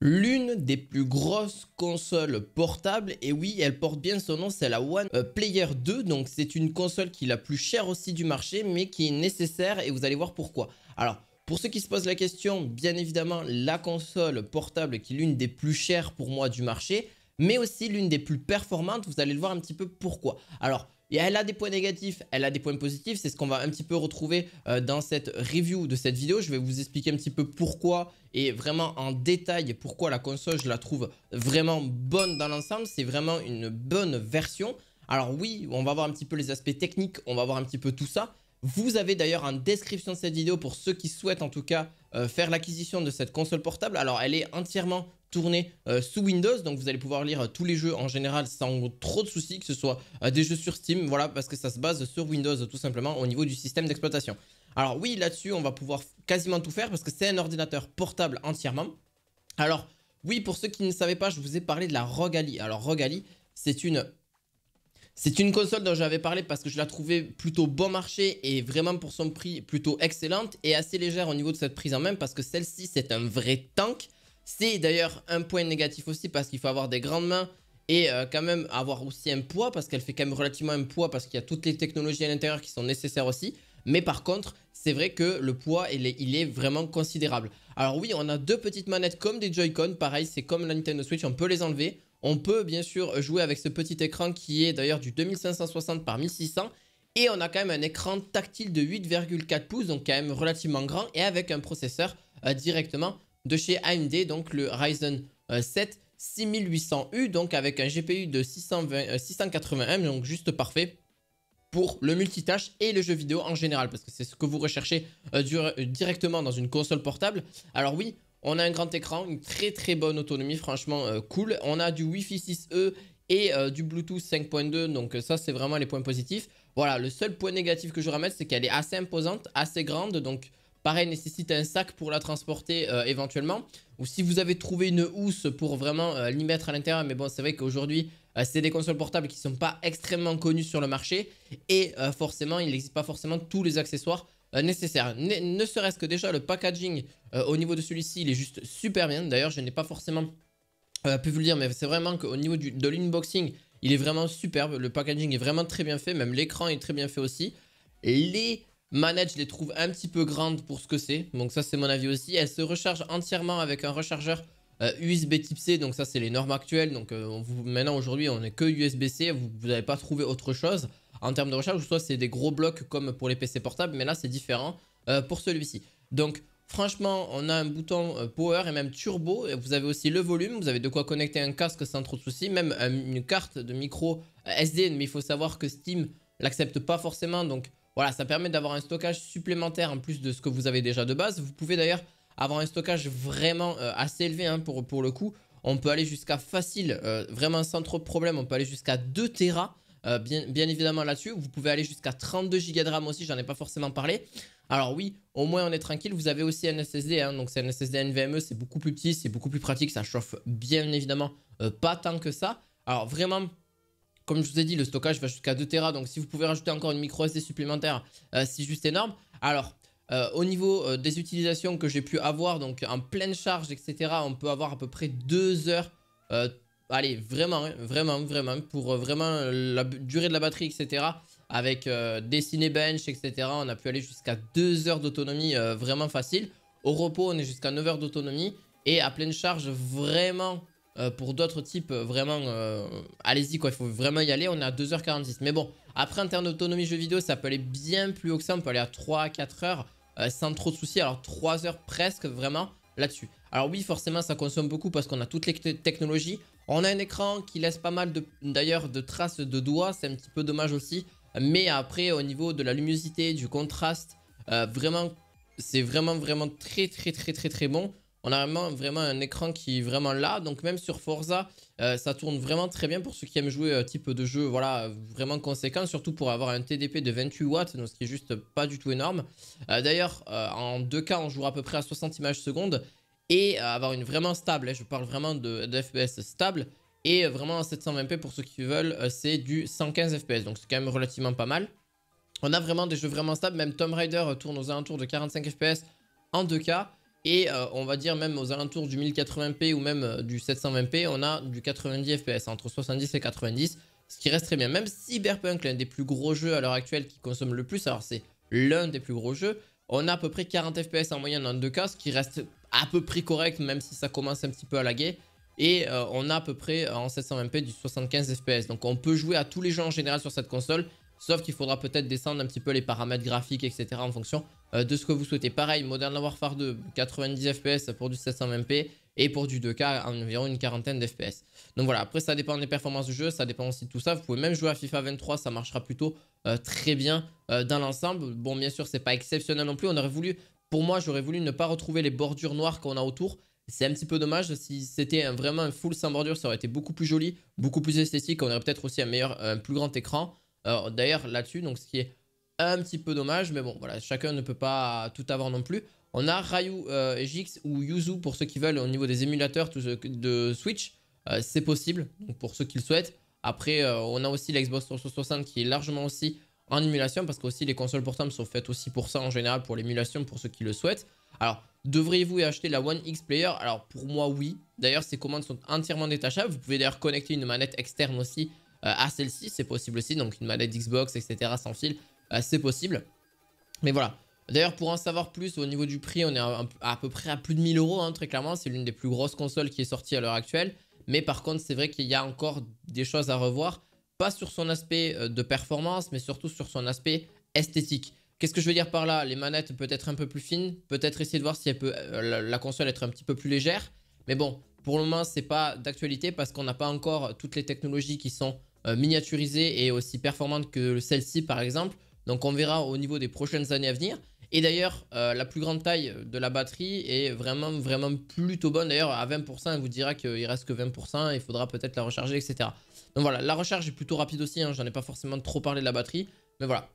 L'une des plus grosses consoles portables, et oui, elle porte bien son nom, c'est la One Player 2. Donc c'est une console qui est la plus chère aussi du marché, mais qui est nécessaire et vous allez voir pourquoi. Alors, pour ceux qui se posent la question, bien évidemment, la console portable qui est l'une des plus chères pour moi du marché, mais aussi l'une des plus performantes, vous allez le voir un petit peu pourquoi. Alors, et elle a des points négatifs, elle a des points positifs, c'est ce qu'on va un petit peu retrouver dans cette review de cette vidéo. Je vais vous expliquer un petit peu pourquoi et vraiment en détail pourquoi la console je la trouve vraiment bonne dans l'ensemble. C'est vraiment une bonne version. Alors oui, on va voir un petit peu les aspects techniques, on va voir un petit peu tout ça. Vous avez d'ailleurs en description de cette vidéo pour ceux qui souhaitent en tout cas faire l'acquisition de cette console portable. Alors elle est entièrement tournée sous Windows, donc vous allez pouvoir lire tous les jeux en général sans trop de soucis, que ce soit des jeux sur Steam, voilà, parce que ça se base sur Windows tout simplement au niveau du système d'exploitation. Alors oui, là-dessus, on va pouvoir quasiment tout faire parce que c'est un ordinateur portable entièrement. Alors oui, pour ceux qui ne savaient pas, je vous ai parlé de la ROG Ally. Alors ROG Ally, c'est une console dont j'avais parlé parce que je la trouvais plutôt bon marché et vraiment pour son prix plutôt excellente et assez légère au niveau de cette prise en main parce que celle-ci c'est un vrai tank. C'est d'ailleurs un point négatif aussi parce qu'il faut avoir des grandes mains et quand même avoir aussi un poids parce qu'elle fait quand même relativement un poids parce qu'il y a toutes les technologies à l'intérieur qui sont nécessaires aussi. Mais par contre, c'est vrai que le poids il est vraiment considérable. Alors oui, on a deux petites manettes comme des Joy-Con, pareil c'est comme la Nintendo Switch, on peut les enlever. On peut bien sûr jouer avec ce petit écran qui est d'ailleurs du 2560 par 1600. Et on a quand même un écran tactile de 8,4 pouces, donc quand même relativement grand. Et avec un processeur directement de chez AMD, donc le Ryzen 7 6800U, donc avec un GPU de 680M, donc juste parfait pour le multitâche et le jeu vidéo en général, parce que c'est ce que vous recherchez directement dans une console portable. Alors oui, on a un grand écran, une très bonne autonomie, franchement cool. On a du Wi-Fi 6E et du Bluetooth 5.2, donc ça c'est vraiment les points positifs. Voilà, le seul point négatif que je ramène, c'est qu'elle est assez imposante, assez grande, donc pareil, nécessite un sac pour la transporter éventuellement. Ou si vous avez trouvé une housse pour vraiment l'y mettre à l'intérieur, mais bon, c'est vrai qu'aujourd'hui, c'est des consoles portables qui ne sont pas extrêmement connues sur le marché. Et forcément, il n'existe pas forcément tous les accessoires nécessaires. Ne serait-ce que déjà le packaging au niveau de celui-ci, il est juste super bien. D'ailleurs, je n'ai pas forcément pu vous le dire, mais c'est vraiment qu'au niveau de l'inboxing, il est vraiment superbe. Le packaging est vraiment très bien fait, même l'écran est très bien fait aussi. Les manettes, je les trouve un petit peu grandes pour ce que c'est. Donc ça, c'est mon avis aussi. Elles se rechargent entièrement avec un rechargeur USB type C. Donc ça, c'est les normes actuelles. Donc maintenant, aujourd'hui, on n'est que USB-C. Vous n'avez pas trouvé autre chose en termes de recharge. Soit c'est des gros blocs comme pour les PC portables. Mais là, c'est différent pour celui-ci. Donc franchement, on a un bouton Power et même Turbo. Et vous avez aussi le volume. Vous avez de quoi connecter un casque sans trop de soucis. Même une carte de micro SD. Mais il faut savoir que Steam l'accepte pas forcément. Donc voilà, ça permet d'avoir un stockage supplémentaire en plus de ce que vous avez déjà de base. Vous pouvez d'ailleurs avoir un stockage vraiment assez élevé hein, pour le coup. On peut aller jusqu'à facile, vraiment sans trop de problème, on peut aller jusqu'à 2 Tera. Bien évidemment là-dessus, vous pouvez aller jusqu'à 32 Go de RAM aussi, j'en ai pas forcément parlé. Alors oui, au moins on est tranquille, vous avez aussi un SSD, hein, donc c'est un SSD NVMe, c'est beaucoup plus petit, c'est beaucoup plus pratique, ça chauffe bien évidemment pas tant que ça. Alors vraiment, comme je vous ai dit, le stockage va jusqu'à 2 Tera. Donc, si vous pouvez rajouter encore une micro SD supplémentaire, c'est juste énorme. Alors, au niveau des utilisations que j'ai pu avoir, donc en pleine charge, etc., on peut avoir à peu près 2 heures. Allez, vraiment, hein, vraiment, pour vraiment la durée de la batterie, etc., avec des Cinebench, etc., on a pu aller jusqu'à 2 heures d'autonomie vraiment facile. Au repos, on est jusqu'à 9 heures d'autonomie. Et à pleine charge, vraiment pour d'autres types, vraiment, allez-y quoi, il faut vraiment y aller. On est à 2h46. Mais bon, après en termes d'autonomie jeu vidéo, ça peut aller bien plus haut que ça. On peut aller à 3 à 4 heures sans trop de soucis. Alors 3 heures presque vraiment là-dessus. Alors oui, forcément, ça consomme beaucoup parce qu'on a toutes les technologies. On a un écran qui laisse pas mal d'ailleurs de traces de doigts. C'est un petit peu dommage aussi. Mais après, au niveau de la luminosité, du contraste, vraiment, c'est vraiment très bon. On a vraiment un écran qui est vraiment là. Donc même sur Forza, ça tourne vraiment très bien pour ceux qui aiment jouer type de jeu voilà, vraiment conséquent. Surtout pour avoir un TDP de 28 watts, donc ce qui est juste pas du tout énorme. D'ailleurs, en 2K, on jouera à peu près à 60 images secondes. Et avoir une vraiment stable, je parle vraiment de FPS stable. Et vraiment en 720p pour ceux qui veulent, c'est du 115 FPS. Donc c'est quand même relativement pas mal. On a vraiment des jeux vraiment stables. Même Tomb Raider tourne aux alentours de 45 FPS en 2K. Et on va dire même aux alentours du 1080p ou même du 720p, on a du 90 fps, entre 70 et 90, ce qui reste très bien. Même Cyberpunk, l'un des plus gros jeux à l'heure actuelle qui consomme le plus, alors c'est l'un des plus gros jeux, on a à peu près 40 fps en moyenne en 2K, ce qui reste à peu près correct, même si ça commence un petit peu à laguer. Et on a à peu près en 720p du 75 fps. Donc on peut jouer à tous les jeux en général sur cette console. Sauf qu'il faudra peut-être descendre un petit peu les paramètres graphiques, etc. en fonction de ce que vous souhaitez. Pareil, Modern Warfare 2, 90 fps pour du 720p. Et pour du 2K, environ une quarantaine d'FPS. Donc voilà, après ça dépend des performances du jeu, ça dépend aussi de tout ça. Vous pouvez même jouer à FIFA 23, ça marchera plutôt très bien dans l'ensemble. Bon, bien sûr, c'est pas exceptionnel non plus. On aurait voulu, pour moi, j'aurais voulu ne pas retrouver les bordures noires qu'on a autour. C'est un petit peu dommage. Si c'était vraiment un full sans bordure, ça aurait été beaucoup plus joli, beaucoup plus esthétique. On aurait peut-être aussi un plus grand écran. D'ailleurs, là-dessus, donc ce qui est un petit peu dommage. Mais bon, voilà, chacun ne peut pas tout avoir non plus. On a Ryu GX ou Yuzu pour ceux qui veulent au niveau des émulateurs de Switch. C'est possible, donc pour ceux qui le souhaitent. Après, on a aussi l'Xbox 360 qui est largement aussi en émulation parce que aussi les consoles portables sont faites aussi pour ça en général, pour l'émulation, pour ceux qui le souhaitent. Alors, devriez-vous acheter la One X Player? Alors, pour moi, oui. D'ailleurs, ces commandes sont entièrement détachables. Vous pouvez d'ailleurs connecter une manette externe aussi à celle-ci. C'est possible aussi, donc une manette Xbox, etc. sans fil, c'est possible. Mais voilà. D'ailleurs, pour en savoir plus au niveau du prix, on est à peu près à plus de 1000 €, hein, très clairement. C'est l'une des plus grosses consoles qui est sortie à l'heure actuelle. Mais par contre, c'est vrai qu'il y a encore des choses à revoir. Pas sur son aspect de performance, mais surtout sur son aspect esthétique. Qu'est-ce que je veux dire par là? Les manettes peut être un peu plus fines. Peut-être essayer de voir si elle peut, la console être un petit peu plus légère. Mais bon, pour le moment, c'est pas d'actualité parce qu'on n'a pas encore toutes les technologies qui sont miniaturisées et aussi performantes que celle-ci, par exemple. Donc on verra au niveau des prochaines années à venir. Et d'ailleurs, la plus grande taille de la batterie est vraiment plutôt bonne. D'ailleurs, à 20%, elle vous dira qu'il reste que 20%. Il faudra peut-être la recharger, etc. Donc voilà, la recharge est plutôt rapide aussi. Hein, j'en ai pas forcément trop parlé de la batterie. Mais voilà.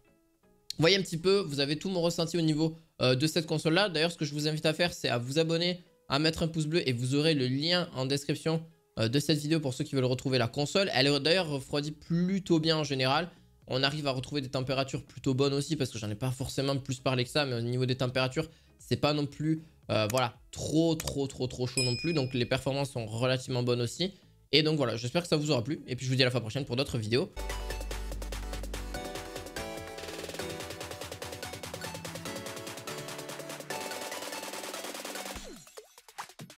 Vous voyez un petit peu, vous avez tout mon ressenti au niveau de cette console-là. D'ailleurs, ce que je vous invite à faire, c'est à vous abonner, à mettre un pouce bleu. Et vous aurez le lien en description de cette vidéo pour ceux qui veulent retrouver la console. Elle est d'ailleurs refroidie plutôt bien en général. On arrive à retrouver des températures plutôt bonnes aussi parce que j'en ai pas forcément plus parlé que ça, mais au niveau des températures, c'est pas non plus voilà, trop chaud non plus. Donc les performances sont relativement bonnes aussi. Et donc voilà, j'espère que ça vous aura plu. Et puis je vous dis à la fois prochaine pour d'autres vidéos.